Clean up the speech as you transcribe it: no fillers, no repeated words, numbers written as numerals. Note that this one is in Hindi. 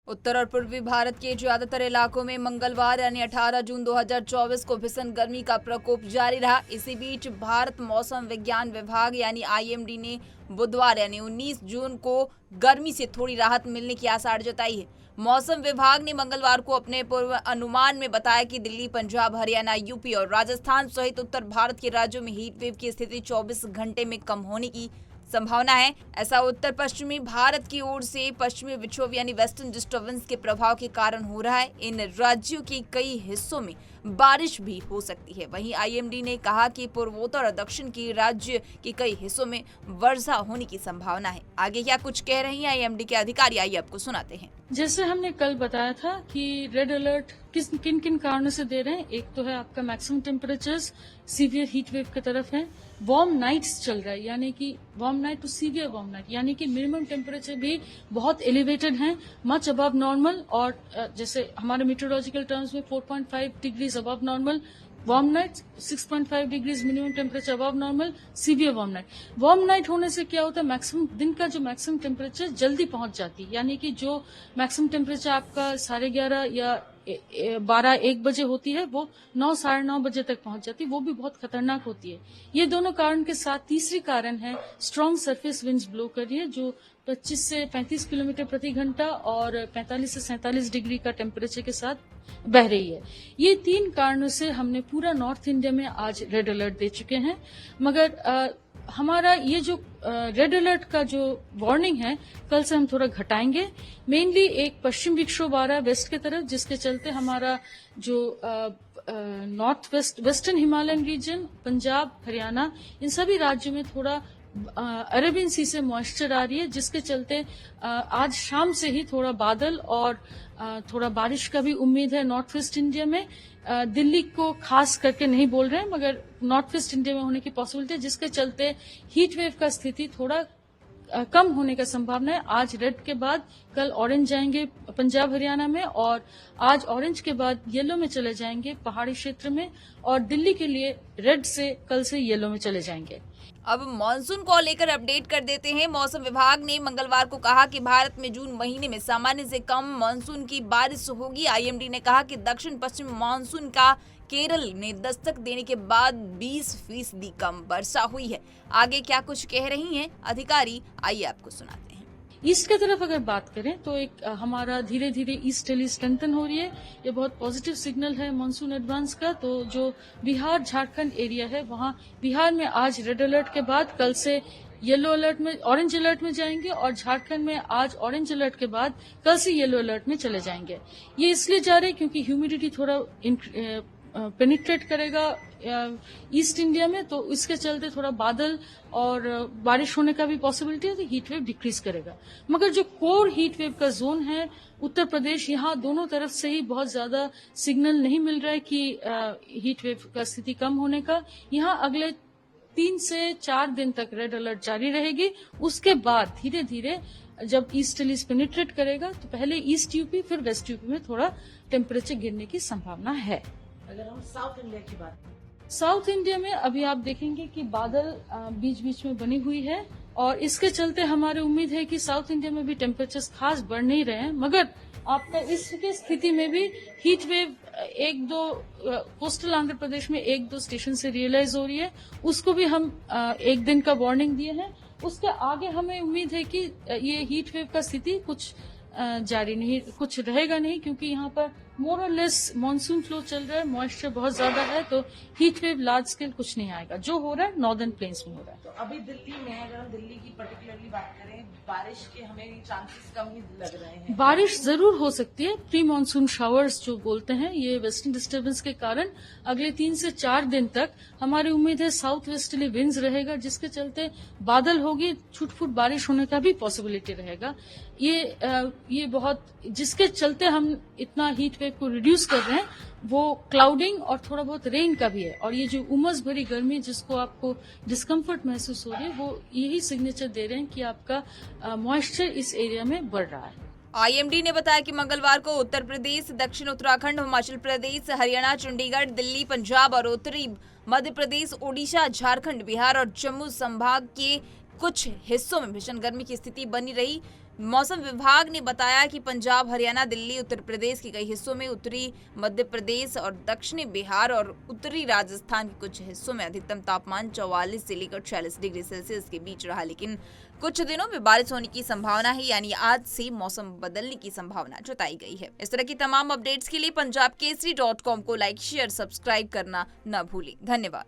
उत्तर और पूर्वी भारत के ज्यादातर इलाकों में मंगलवार यानी 18 जून 2024 को भीषण गर्मी का प्रकोप जारी रहा। इसी बीच भारत मौसम विज्ञान विभाग यानी आईएमडी ने बुधवार यानी 19 जून को गर्मी से थोड़ी राहत मिलने की आसार जताई है। मौसम विभाग ने मंगलवार को अपने पूर्व अनुमान में बताया कि दिल्ली, पंजाब, हरियाणा, यूपी और राजस्थान सहित उत्तर भारत के राज्यों में हीट वेव की स्थिति 24 घंटे में कम होने की संभावना है। ऐसा उत्तर पश्चिमी भारत की ओर से पश्चिमी विक्षोभ यानी वेस्टर्न डिस्टर्बेंस के प्रभाव के कारण हो रहा है। इन राज्यों के कई हिस्सों में बारिश भी हो सकती है। वहीं आईएमडी ने कहा कि पूर्वोत्तर और दक्षिण के राज्य के कई हिस्सों में वर्षा होने की संभावना है। आगे क्या कुछ कह रही हैं आईएमडी के अधिकारी, आइए आपको सुनाते हैं। जैसे हमने कल बताया था कि रेड अलर्ट किन किन कारणों से दे रहे हैं। एक तो है आपका maximum temperatures severe heat wave की तरफ है। वार्म नाइट्स चल रहा है, यानी कि warm night to severe warm night, यानी कि मिनिमम टेम्परेचर भी बहुत एलिवेटेड है, मच अबव नॉर्मल। और जैसे हमारे मीटरोलॉजिकल टर्म्स में 4.5 degrees above normal warm night, 6.5 degrees minimum temperature above normal severe warm night. Warm night होने से क्या होता है, मैक्सिमम दिन का जो मैक्सिमम टेम्परेचर जल्दी पहुंच जाती है, यानी कि जो मैक्सिमम टेम्परेचर आपका 11:30 या 12-1 बजे होती है वो 9-9:30 बजे तक पहुंच जाती है, वो भी बहुत खतरनाक होती है। ये दोनों कारण के साथ तीसरी कारण है स्ट्रॉन्ग सरफेस विंड्स ब्लो कर रही है जो 25 से 35 किलोमीटर प्रति घंटा और 45 से 47 डिग्री का टेम्परेचर के साथ बह रही है। ये 3 कारणों से हमने पूरा नॉर्थ इंडिया में आज रेड अलर्ट दे चुके हैं। मगर हमारा ये जो रेड अलर्ट का जो वार्निंग है कल से हम थोड़ा घटाएंगे। मेनली एक पश्चिम विक्षोभ आ रहा है वेस्ट की तरफ, जिसके चलते हमारा जो north western Himalayan region, Punjab, Haryana, इन सभी राज्यों में थोड़ा अरेबियन सी से मॉइस्चर आ रही है, जिसके चलते आज शाम से ही थोड़ा बादल और थोड़ा बारिश का भी उम्मीद है नॉर्थ वेस्ट इंडिया में। दिल्ली को खास करके नहीं बोल रहे हैं, मगर नॉर्थ वेस्ट इंडिया में होने की पॉसिबिलिटी है, जिसके चलते हीट वेव का स्थिति थोड़ा कम होने का संभावना है। आज रेड के बाद कल ऑरेंज जाएंगे पंजाब हरियाणा में, और आज ऑरेंज के बाद येलो में चले जाएंगे पहाड़ी क्षेत्र में, और दिल्ली के लिए रेड से कल से येलो में चले जाएंगे। अब मानसून को लेकर अपडेट कर देते हैं। मौसम विभाग ने मंगलवार को कहा कि भारत में जून महीने में सामान्य से कम मानसून की बारिश होगी। आईएमडी ने कहा कि दक्षिण पश्चिम मानसून का केरल ने दस्तक देने के बाद 20% कम वर्षा हुई है। आगे क्या कुछ कह रही हैं अधिकारी, आइए आपको सुनाते हैं। ईस्ट की तरफ अगर बात करें तो एक हमारा धीरे धीरे ईस्टर्ली स्ट्रेंथन हो रही है। ये बहुत पॉजिटिव सिग्नल है मानसून एडवांस का। तो जो बिहार झारखंड एरिया है, वहां बिहार में आज रेड अलर्ट के बाद कल से येलो अलर्ट में, ऑरेंज अलर्ट में जाएंगे, और झारखंड में आज ऑरेंज अलर्ट के बाद कल से येलो अलर्ट में चले जाएंगे। ये इसलिए जा रहे क्योंकि ह्यूमिडिटी थोड़ा पेनिट्रेट करेगा ईस्ट इंडिया में, तो इसके चलते थोड़ा बादल और बारिश होने का भी पॉसिबिलिटी है, तो हीट वेव डिक्रीज करेगा। मगर जो कोर हीट वेव का जोन है उत्तर प्रदेश, यहाँ दोनों तरफ से ही बहुत ज्यादा सिग्नल नहीं मिल रहा है कि हीट वेव का स्थिति कम होने का। यहाँ अगले 3 से 4 दिन तक रेड अलर्ट जारी रहेगी। उसके बाद धीरे धीरे जब ईस्टर्ली पेनिट्रेट करेगा तो पहले ईस्ट यूपी फिर वेस्ट यूपी में थोड़ा टेम्परेचर गिरने की संभावना है। अगर हम साउथ इंडिया की बात करें, साउथ इंडिया में अभी आप देखेंगे कि बादल बीच बीच में बनी हुई है, और इसके चलते हमारी उम्मीद है कि साउथ इंडिया में भी टेम्परेचर्स खास बढ़ नहीं रहे हैं। मगर आपका इसकी स्थिति में भी heat wave 1-2 coastal Andhra Pradesh में 1-2 स्टेशन से रियलाइज हो रही है, उसको भी हम 1 दिन का वार्निंग दिए हैं। उसके आगे हमें उम्मीद है कि ये हीट वेव का स्थिति कुछ जारी नहीं, कुछ रहेगा नहीं, क्योंकि यहाँ पर मोर और लेस मानसून फ्लो चल रहा है, मॉइस्चर बहुत ज्यादा है, तो हीट वेव लार्ज स्केल कुछ नहीं आएगा। जो हो रहा है नॉर्दर्न प्लेन्स में हो रहा है। तो अभी दिल्ली में, अगर हम दिल्ली की पर्टिकुलरली बात करें, बारिश के हमें चांसेस कम ही लग रहे हैं। बारिश जरूर हो सकती है। प्री मानसून शावर्स जो बोलते हैं, ये वेस्टर्न डिस्टर्बेंस के कारण अगले 3 से 4 दिन तक हमारी उम्मीद है साउथ वेस्टर्ली विंड्स रहेगा, जिसके चलते बादल होगी, छुट-फुट बारिश होने का भी पॉसिबिलिटी रहेगा। ये बहुत, जिसके चलते हम इतना हीट वेव को रिड्यूस कर रहे हैं, वो क्लाउडिंग और थोड़ा बहुत रेन का भी है। और ये जो उमस भरी गर्मी जिसको आपको डिस्कम्फर्ट महसूस हो रही है, वो यही सिग्नेचर दे रहे हैं कि आपका मॉइस्चर इस एरिया में बढ़ रहा है। आईएमडी ने बताया कि मंगलवार को उत्तर प्रदेश, दक्षिण उत्तराखंड, हिमाचल प्रदेश, हरियाणा, चंडीगढ़, दिल्ली, पंजाब और उत्तरी मध्य प्रदेश, ओडिशा, झारखंड, बिहार और जम्मू संभाग के कुछ हिस्सों में भीषण गर्मी की स्थिति बनी रही। मौसम विभाग ने बताया कि पंजाब, हरियाणा, दिल्ली, उत्तर प्रदेश के कई हिस्सों में, उत्तरी मध्य प्रदेश और दक्षिणी बिहार और उत्तरी राजस्थान के कुछ हिस्सों में अधिकतम तापमान 44 से लेकर 46 डिग्री सेल्सियस के बीच रहा, लेकिन कुछ दिनों में बारिश होने की संभावना है, यानी आज से मौसम बदलने की संभावना जताई गई है। इस तरह की तमाम अपडेट्स के लिए पंजाबकेसरी.com को लाइक, शेयर, सब्सक्राइब करना न भूलें। धन्यवाद।